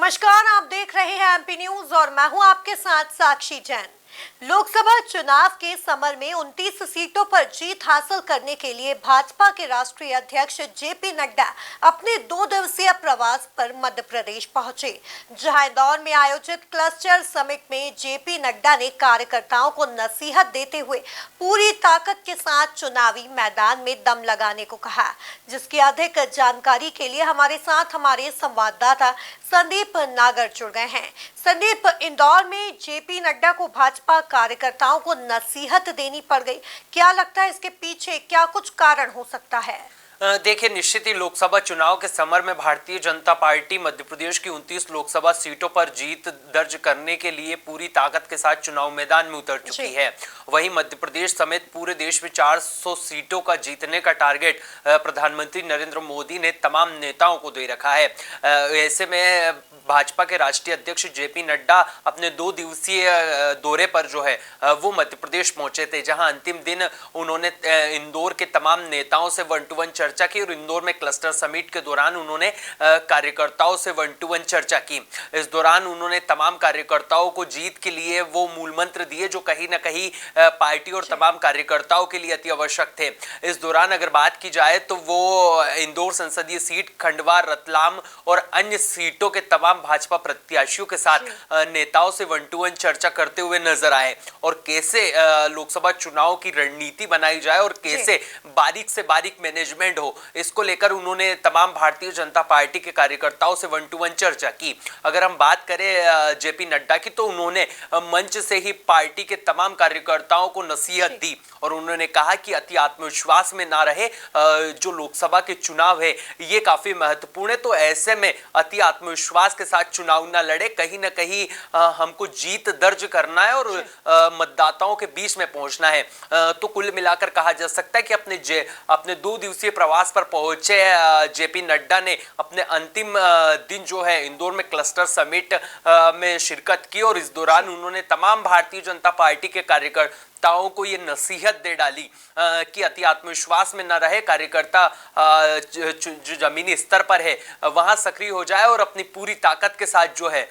नमस्कार, आप देख रहे हैं एमपी न्यूज और मैं हूं आपके साथ साक्षी जैन। लोकसभा चुनाव के समर में 29 सीटों पर जीत हासिल करने के लिए भाजपा के राष्ट्रीय अध्यक्ष जेपी नड्डा अपने 2 दिवसीय प्रवास पर मध्य प्रदेश पहुंचे, जहां इंदौर में आयोजित क्लस्टर समिट में जेपी नड्डा ने कार्यकर्ताओं को नसीहत देते हुए पूरी ताकत के साथ चुनावी मैदान में दम लगाने को कहा। जिसकी अधिक जानकारी के लिए हमारे साथ हमारे संवाददाता संदीप नागर जुड़ गए हैं। संदीप, इंदौर में जेपी नड्डा को भाजपा कार्यकर्ताओं को नसीहत देनी पड़ गई, क्या लगता है इसके पीछे क्या कुछ कारण हो सकता है? देखिए, निश्चित ही लोकसभा चुनाव के समर में भारतीय जनता पार्टी मध्य प्रदेश की 29 लोकसभा सीटों पर जीत दर्ज करने के लिए पूरी ताकत के साथ चुनाव मैदान में उतर चुकी है। वहीं मध्य प्रदेश समेत पूरे देश में 400 सीटों का जीतने का टारगेट प्रधानमंत्री नरेंद्र मोदी ने तमाम नेताओं को दे रखा है। ऐसे में भाजपा के राष्ट्रीय अध्यक्ष जेपी नड्डा अपने 2 दिवसीय दौरे पर जो है वो मध्य प्रदेश पहुंचे थे, जहां अंतिम दिन उन्होंने इंदौर के तमाम नेताओं से 1-to-1 चर्चा की और इंदौर में क्लस्टर समिट के दौरान उन्होंने कार्यकर्ताओं से 1-to-1 चर्चा की। इस दौरान उन्होंने तमाम कार्यकर्ताओं को जीत के लिए वो मूल मंत्र दिए जो कहीं ना कहीं पार्टी और तमाम कार्यकर्ताओं के लिए अति आवश्यक थे। इस दौरान अगर बात की जाए तो वो इंदौर संसदीय सीट, खंडवा, रतलाम और अन्य सीटों के तमाम भाजपा प्रत्याशियों के साथ नेताओं से 1-to-1 चर्चा करते हुए नजर आए और कैसे लोकसभा चुनाव की रणनीति बनाई जाए और कैसे बारीक से बारीक मैनेजमेंट हो, इसको लेकर उन्होंने तमाम भारतीय जनता पार्टी के कार्यकर्ताओं से 1-to-1 चर्चा की। अगर हम बात करें जेपी नड्डा की, तो उन्होंने मंच से ही पार्टी के तमाम कार्यकर्ताओं को नसीहत दी और उन्होंने कहा कि अति आत्मविश्वास में ना रहे। जो लोकसभा के चुनाव है ये काफी महत्वपूर्ण है, तो ऐसे में अति आत्मविश्वास के साथ चुनाव ना लड़े, कहीं ना कहीं हमको जीत दर्ज करना है और मतदाताओं के बीच में पहुंचना है। तो कुल मिलाकर कहा जा सकता है कि अपने 2 दिवसीय प्रवास पर पहुंचे जेपी नड्डा ने अपने अंतिम दिन जो है इंदौर में क्लस्टर समिट में शिरकत की और इस दौरान उन्होंने तमाम भारतीय जनता पार्टी के कार्यकर्ताओं को ये नसीहत दे डाली कि अति आत्मविश्वास में न रहे, कार्यकर्ता जो जमीनी स्तर पर है वहां सक्रिय हो जाए और अपनी पूरी ताकत के साथ जो है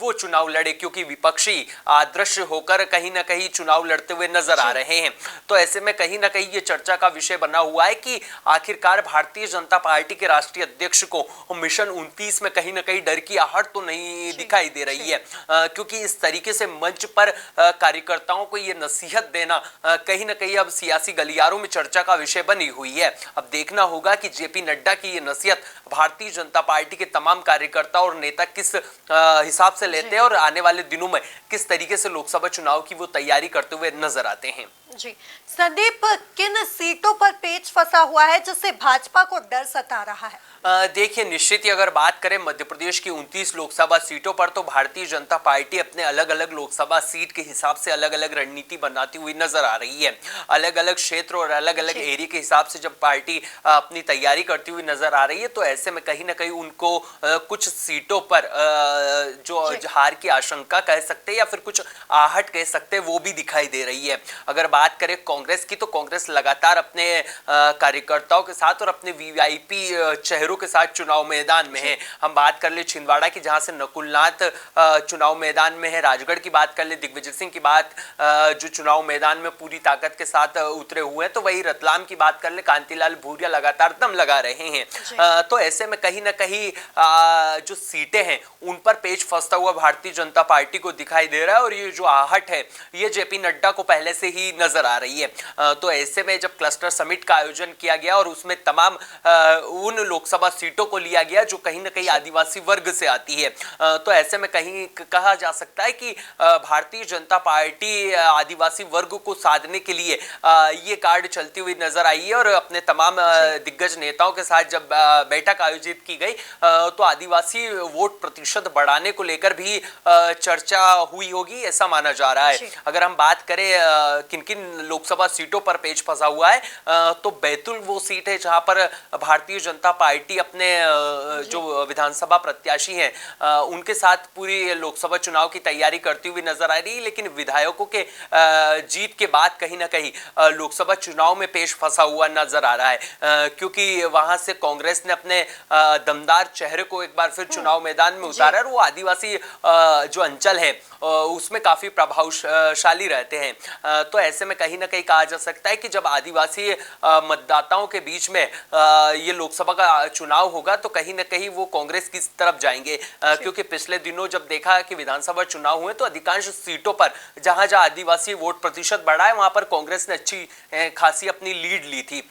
वो चुनाव लड़े, क्योंकि विपक्षी आदर्श होकर कहीं ना कहीं चुनाव लड़ते हुए नजर आ रहे हैं। तो ऐसे में कहीं ना कहीं ये चर्चा का विषय बना हुआ है कि आखिरकार भारतीय जनता पार्टी के राष्ट्रीय अध्यक्ष को मिशन 29 में कहीं ना कहीं डर की आहट तो नहीं दिखाई दे रही है, क्योंकि इस तरीके से मंच पर कार्यकर्ताओं को ये नसीहत देना कहीं ना कहीं अब सियासी गलियारों में चर्चा का विषय बनी हुई है। अब देखना होगा कि जेपी नड्डा की ये नसीहत भारतीय जनता पार्टी के तमाम कार्यकर्ता और नेता किस हिसाब से लेते हैं और आने वाले दिनों में किस तरीके से लोकसभा चुनाव की वो तैयारी करते हुए नजर आते हैं। जी संदीप, किन सीटों पर पेच फंसा हुआ है जिससे भाजपा को डर सता रहा है? देखिए, निश्चित ही अगर बात करें मध्य प्रदेश की 29 लोकसभा सीटों पर, तो भारतीय जनता पार्टी अपने अलग अलग लोकसभा सीट के हिसाब से अलग अलग रणनीति बनाती हुई नजर आ रही है। अलग अलग क्षेत्र और अलग अलग एरिया के हिसाब से जब पार्टी अपनी तैयारी करती हुई नजर आ रही है, तो ऐसे में कहीं ना कहीं उनको कुछ सीटों पर जो हार की आशंका कह सकते हैं या फिर कुछ आहट कह सकते हैं, वो भी दिखाई दे रही है। अगर बात करें कांग्रेस की, तो कांग्रेस लगातार अपने कार्यकर्ताओं के साथ और अपने वीवीआईपी चेहरों के साथ चुनाव मैदान में है। हम बात कर ले छिंदवाड़ा की, जहां से नकुलनाथ चुनाव मैदान में है। राजगढ़ की बात कर ले, दिग्विजय सिंह की बात जो चुनाव मैदान में पूरी ताकत के साथ उतरे हुए हैं। तो वही रतलाम की बात कर ले, कांतिलाल भूरिया लगातार दम लगा रहे हैं। तो ऐसे में कहीं ना कहीं जो सीटें हैं उन पर पेच फंसता हुआ भारतीय जनता पार्टी को दिखाई दे रहा है और ये जो आहट है ये जेपी नड्डा को पहले से ही नजर आ रही है। तो ऐसे में जब क्लस्टर समिट का आयोजन किया गया और उसमें तमाम उन लोकसभा सीटों को लिया गया जो कहीं ना कहीं आदिवासी वर्ग से आती है, तो ऐसे में कहीं कहा जा सकता है कि भारतीय जनता पार्टी आदिवासी वर्ग को साधने के लिए ये कार्ड चलती हुई नजर आई है और अपने तमाम दिग्गज नेताओं के साथ जब बैठक आयोजित की गई तो आदिवासी वोट प्रतिशत बढ़ाने को लेकर भी चर्चा हुई होगी, ऐसा माना जा रहा है। अगर हम बात करें किन किन लोकसभा सीटों पर पेच फंसा हुआ है। तो बैतूल वो सीट है जहां पर भारतीय जनता पार्टी अपने जो विधानसभा प्रत्याशी हैं उनके साथ पूरी लोकसभा चुनाव की तैयारी करती हुई नजर आ रही है, लेकिन विधायकों के जीत के बाद कहीं ना कहीं लोकसभा चुनाव में पेश फंसा हुआ नजर आ रहा है, क्योंकि वहां से कांग्रेस ने अपने दमदार चेहरे को एक बार फिर चुनाव मैदान में उतारा है। वो आदिवासी जो अंचल है उसमें काफी प्रभावशाली रहते हैं। तो ऐसे में कहीं ना कहीं कहा जा सकता है कि जब आदिवासी मतदाताओं के बीच में ये लोकसभा का चुनाव होगा तो कहीं ना कहीं वो कांग्रेस की तरफ जाएंगे, क्योंकि पिछले दिनों जब देखा कि विधानसभा चुनाव हुए तो अधिकांश सीटों पर जहां जहां आदिवासी वोट प्रतिशत बढ़ा है वहां पर कांग्रेस ने अच्छी खासी अपनी लीड ली थी।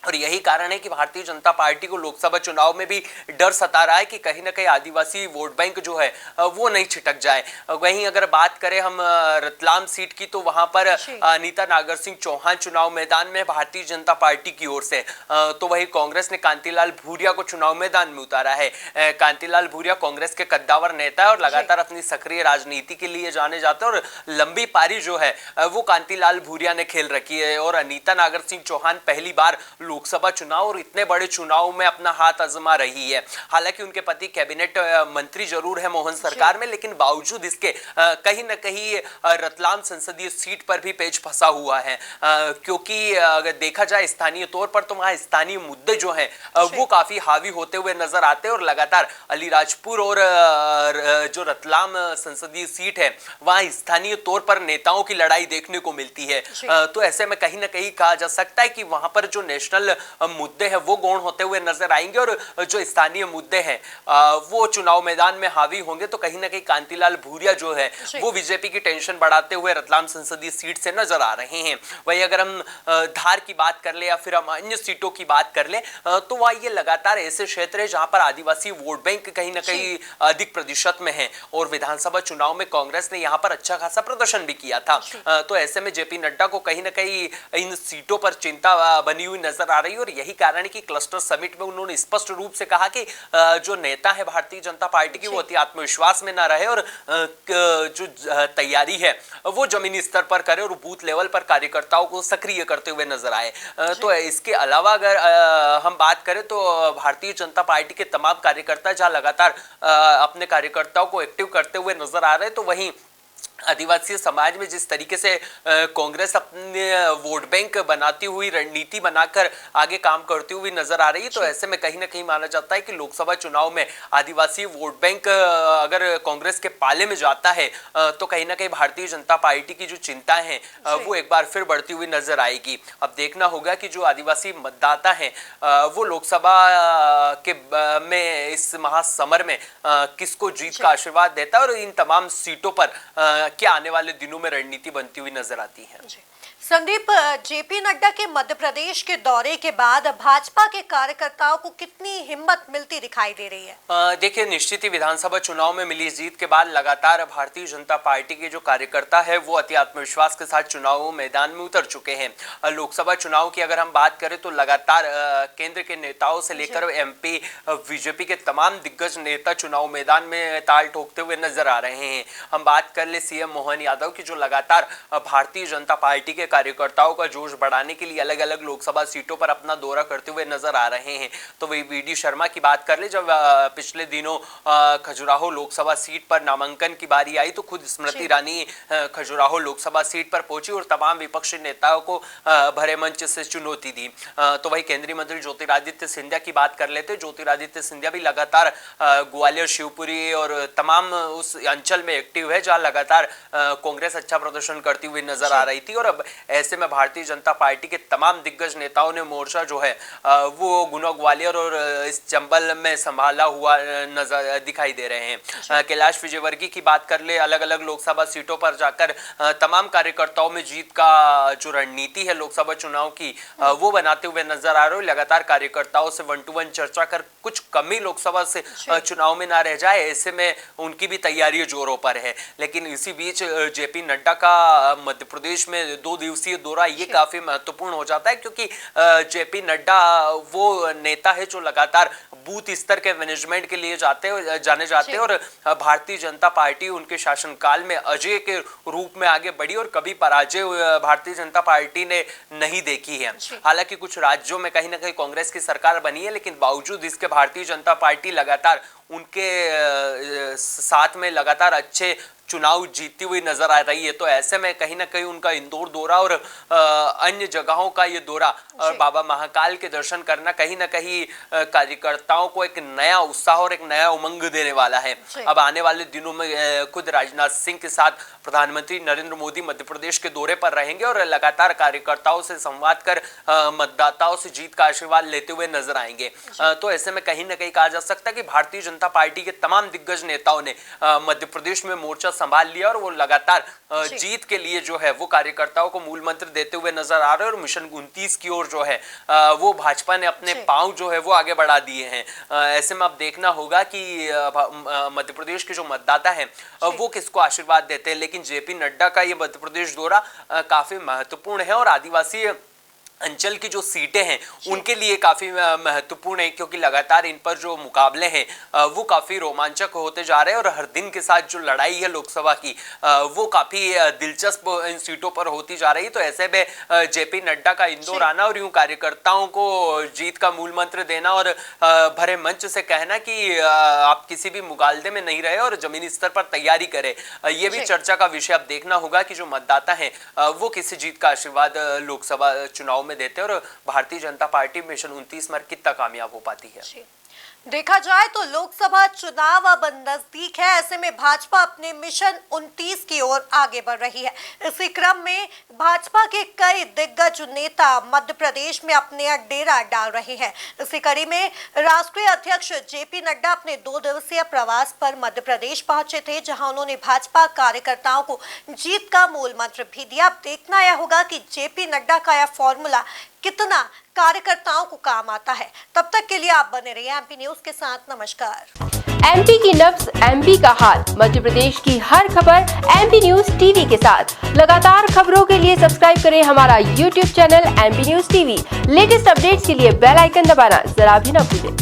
और यही कारण है कि भारतीय जनता पार्टी को लोकसभा चुनाव में भी डर सता रहा है कि कहीं ना कहीं आदिवासी वोट बैंक जो है वो नहीं छिटक जाए। वहीं अगर बात करें हम रतलाम सीट की तो वहां पर अनीता नागर सिंह चौहान चुनाव मैदान में भारतीय जनता पार्टी की ओर से, तो वही कांग्रेस ने कांतिलाल भूरिया को चुनाव मैदान में उतारा है। कांतिलाल भूरिया कांग्रेस के कद्दावर नेता है और लगातार अपनी सक्रिय राजनीति के लिए जाने जाते हैं और लंबी पारी जो है वो कांतिलाल भूरिया ने खेल रखी है। और अनीता नागर सिंह चौहान पहली बार लोकसभा चुनाव और इतने बड़े चुनाव में अपना हाथ आजमा रही है। हालांकि उनके पति कैबिनेट मंत्री जरूर है मोहन सरकार में, लेकिन बावजूद इसके कहीं ना कहीं रतलाम संसदीय सीट पर भी पेच फंसा हुआ है, क्योंकि अगर देखा जाए स्थानीय तौर पर तो वहां स्थानीय मुद्दे जो हैं वो काफी हावी होते हुए नजर आते हैं और लगातार अलीराजपुर और जो रतलाम संसदीय सीट है वहां स्थानीय तौर पर नेताओं की लड़ाई देखने को मिलती है। तो ऐसे में कहीं ना कहीं कहा जा सकता है कि वहां पर जो नेशनल मुद्दे हैं वो गौण होते हुए नजर आएंगे और जो स्थानीय मुद्दे हैं वो चुनाव मैदान में हावी होंगे। तो कहीं ना कहीं कांतिलाल भूरिया जो है वो बीजेपी की टेंशन बढ़ाते हुए रतलाम संसदीय सीट से नजर आ रहे हैं। वही अगर हम धार की बात कर ले या फिर हम अन्य सीटों की बात कर ले तो वह ये लगातार ऐसे क्षेत्र है जहां पर आदिवासी वोट बैंक कहीं ना कहीं अधिक प्रतिशत में है और विधानसभा चुनाव में कांग्रेस ने यहां पर अच्छा खासा प्रदर्शन भी किया था। तो ऐसे में जेपी नड्डा को कहीं ना कहीं इन सीटों पर चिंता बनी हुई नजर आ रही है और यही कारण है कि क्लस्टर समिट में उन्होंने स्पष्ट रूप से कहा कि जो नेता है भारतीय जनता पार्टी की वो अति आत्मविश्वास में ना रहे और जो तैयारी है वो जमीनी स्तर पर करे और बूथ लेवल पर कार्यकर्ताओं को सक्रिय करते हुए नजर आए। तो इसके अलावा अगर हम बात करें तो भारतीय जनता पार्टी के तमाम कार्यकर्ता जहां लगातार अपने कार्यकर्ताओं को एक्टिव करते हुए नजर आ रहे हैं, तो वहीं आदिवासी समाज में जिस तरीके से कांग्रेस अपने वोट बैंक बनाती हुई रणनीति बनाकर आगे काम करती हुई नजर आ रही है, तो ऐसे में कहीं ना कहीं माना जाता है कि लोकसभा चुनाव में आदिवासी वोट बैंक अगर कांग्रेस के पाले में जाता है तो कहीं ना कहीं भारतीय जनता पार्टी की जो चिंताएं हैं वो एक बार फिर बढ़ती हुई नजर आएगी। अब देखना होगा कि जो आदिवासी मतदाता हैं वो लोकसभा के में इस महासमर में किसको जीत का आशीर्वाद देता है और इन तमाम सीटों पर क्या आने वाले दिनों में रणनीति बनती हुई नजर आती है। संदीप, जेपी नड्डा के मध्य प्रदेश के दौरे के बाद भाजपा के कार्यकर्ताओं को कितनी हिम्मत मिलती दिखाई दे रही है? देखिए, निश्चित ही विधानसभा चुनाव में मिली जीत के बाद लगातार भारतीय जनता पार्टी के जो कार्यकर्ता है वो अति आत्मविश्वास के साथ चुनाव मैदान में उतर चुके हैं। लोकसभा चुनाव की अगर हम बात करें तो लगातार केंद्र के नेताओं से लेकर एमपी बीजेपी के तमाम दिग्गज नेता चुनाव मैदान में ताल ठोकते हुए नजर आ रहे हैं। हम बात कर ले सीएम मोहन यादव की, जो लगातार भारतीय जनता पार्टी के कार्यकर्ताओं का जोश बढ़ाने के लिए अलग अलग लोकसभा सीटों पर अपना दौरा करते हुए नजर आ रहे हैं। तो वही वीडी शर्मा की बात कर ले, जब पिछले दिनों खजुराहो लोकसभा सीट पर नामांकन की बारी आई तो खुद स्मृति ईरानी खजुराहो लोकसभा सीट पर पहुंची और तमाम विपक्षी नेताओं को भरे मंच से चुनौती दी। तो वही केंद्रीय मंत्री ज्योतिरादित्य सिंधिया की बात कर लेते। ज्योतिरादित्य सिंधिया भी लगातार ग्वालियर, शिवपुरी और तमाम उस अंचल में एक्टिव है जहां लगातार कांग्रेस अच्छा प्रदर्शन करती हुई नजर आ रही थी और अब ऐसे में भारतीय जनता पार्टी के तमाम दिग्गज नेताओं ने मोर्चा जो है वो गुना, ग्वालियर और इस चंबल में संभाला हुआ नजर दिखाई दे रहे हैं। कैलाश विजयवर्गीय की बात कर ले, अलग अलग लोकसभा सीटों पर जाकर तमाम कार्यकर्ताओं में जीत का जो रणनीति है लोकसभा चुनाव की वो बनाते हुए नजर आ रहे हो। लगातार कार्यकर्ताओं से 1-to-1 चर्चा कर कुछ कमी लोकसभा से चुनाव में ना रह जाए, ऐसे में उनकी भी तैयारी जोरों पर है। लेकिन इसी बीच जेपी नड्डा का मध्य प्रदेश में 2 दिवसीय दौरा ये काफी महत्वपूर्ण हो जाता है, क्योंकि जेपी नड्डा वो नेता है जो लगातार बूथ स्तर के मैनेजमेंट के लिए जाने जाते हैं और भारतीय जनता पार्टी उनके शासनकाल में अजय के रूप में आगे बढ़ी और कभी पराजय भारतीय जनता पार्टी ने नहीं देखी है। हालांकि कुछ राज्यों में कहीं ना कहीं कांग्रेस की सरकार बनी है, लेकिन बावजूद इसके भारतीय जनता पार्टी लगातार उनके साथ में लगातार अच्छे चुनाव जीतती हुई नजर आ रही है। तो ऐसे में कहीं ना कहीं उनका इंदौर दौरा और अन्य जगहों का ये दौरा और बाबा महाकाल के दर्शन करना कहीं ना कहीं कार्यकर्ताओं को एक नया उत्साह और एक नया उमंग देने वाला है। अब आने वाले दिनों में खुद राजनाथ सिंह के साथ प्रधानमंत्री नरेंद्र मोदी मध्य प्रदेश के दौरे पर रहेंगे और लगातार कार्यकर्ताओं से संवाद कर मतदाताओं से जीत का आशीर्वाद लेते हुए नजर आएंगे। तो ऐसे में कहीं ना कहीं कहा जा सकता है कि भारतीय जनता पार्टी के तमाम दिग्गज नेताओं ने मध्य प्रदेश में मोर्चा संभाल लिया और वो लगातार जीत के लिए जो है वो कार्यकर्ताओं को मूल मंत्र देते हुए नजर आ रहे हैं और मिशन 29 की ओर जो है वो भाजपा ने अपने पांव जो है वो आगे बढ़ा दिए हैं। ऐसे में अब देखना होगा कि मध्य प्रदेश के जो मतदाता हैं वो किसको आशीर्वाद देते हैं। लेकिन जेपी नड्डा का ये मध्य प्रदेश दौरा काफी महत्वपूर्ण है और आदिवासी अंचल की जो सीटें हैं उनके लिए काफी महत्वपूर्ण है, क्योंकि लगातार इन पर जो मुकाबले हैं वो काफी रोमांचक होते जा रहे हैं और हर दिन के साथ जो लड़ाई है लोकसभा की वो काफी दिलचस्प इन सीटों पर होती जा रही है। तो ऐसे में जेपी नड्डा का इंदौर आना और यूं कार्यकर्ताओं को जीत का मूल मंत्र देना और भरे मंच से कहना कि आप किसी भी मुकाबले में नहीं रहे और जमीनी स्तर पर तैयारी करें, ये भी चर्चा का विषय। अब देखना होगा कि जो मतदाता हैं वो किसी जीत का आशीर्वाद लोकसभा चुनाव देते हैं और भारतीय जनता पार्टी मिशन 29 में कितना कामयाब हो पाती है। देखा जाए तो लोकसभा चुनाव अब नजदीक है, ऐसे में भाजपा अपने मिशन 29 की ओर आगे बढ़ रही है। इसी क्रम में भाजपा के कई दिग्गज नेता मध्य प्रदेश में अपने डेरा डाल रहे हैं। इसी कड़ी में राष्ट्रीय अध्यक्ष जेपी नड्डा अपने 2 दिवसीय प्रवास पर मध्य प्रदेश पहुंचे थे, जहां उन्होंने भाजपा कार्यकर्ताओं को जीत का मूल मंत्र भी दिया। अब देखना यह होगा कि जेपी नड्डा का यह फॉर्मूला कितना कार्यकर्ताओं को काम आता है। तब तक के लिए आप बने रहिए एमपी न्यूज के साथ। नमस्कार। एमपी की नब्ज, एमपी का हाल, मध्य प्रदेश की हर खबर एमपी न्यूज टीवी के साथ। लगातार खबरों के लिए सब्सक्राइब करें हमारा YouTube channel MP news TV. Latest updates के लिए बेल आइकन दबाना जरा भी न भूलें।